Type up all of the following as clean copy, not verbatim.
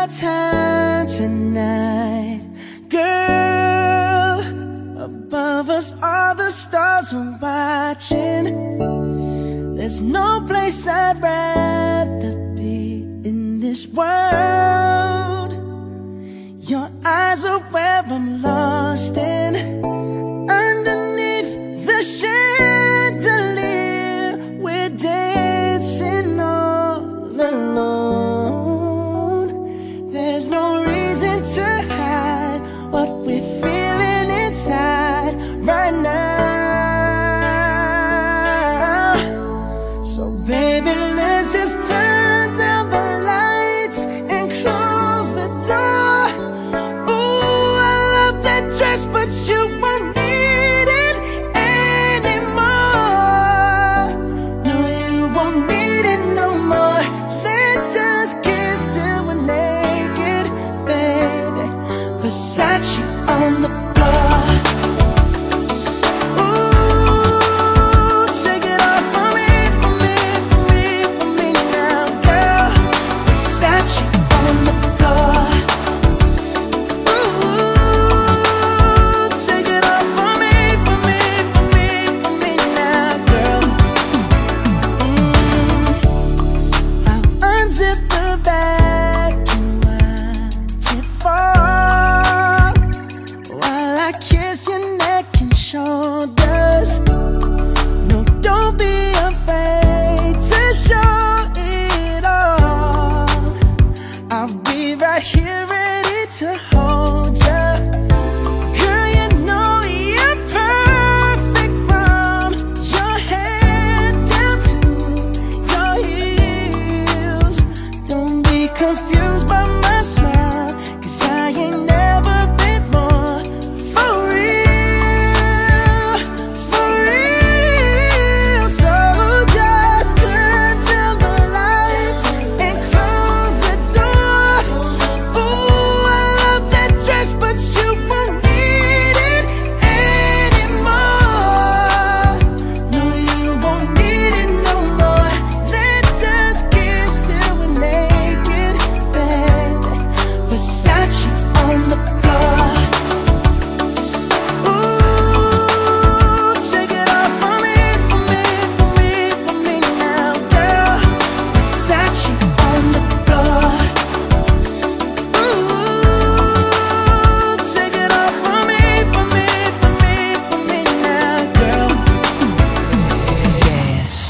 our time tonight, girl. Above us all the stars are watching. There's no place I'd rather be in this world. Your eyes are where I'm lost in. Underneath the chandelier, we're dancing all alone. There's no reason to hide what we're feeling inside right now. So baby, let's just turn down the lights and close the door. Ooh, I love that dress, but you won't need it anymore. No, you won't need it no more. Let's just kiss till we're naked, baby. Versace on the floor. Ooh, take it off for me, for me, for me, for me now, girl. Versace on the floor. Ooh, take it off for me, for me, for me, for me now, girl. I'll unzip the bag and watch it fall while I kiss your neck and shoulders. No, don't be afraid to show it all. I'll be right here ready to hold ya. Girl, you know you're perfect from your head down to your heels. Don't be confused by my smile, 'cause I ain't never been more for real, for real. So just turn down the lights and close the door. Ooh, I love that dress, but you won't need it anymore. No, you won't need it no more. Let's just kiss till we're naked, baby. Versace on the floor. Ooh, take it off for me, for me, for me, for me now, girl. Versace on the floor. Ooh, take it off for me, for me, for me, for me now, girl. Dance.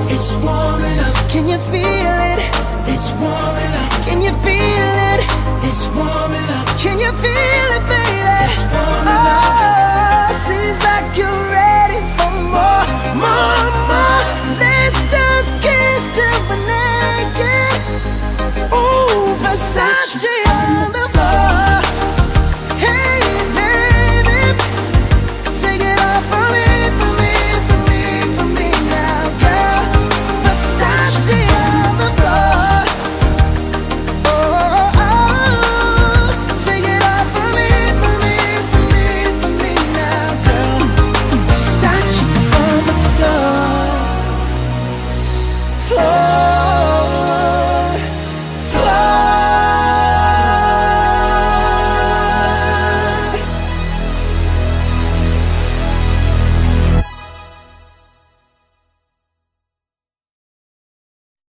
It's warming up. Can you feel it? It's warming up. Can you feel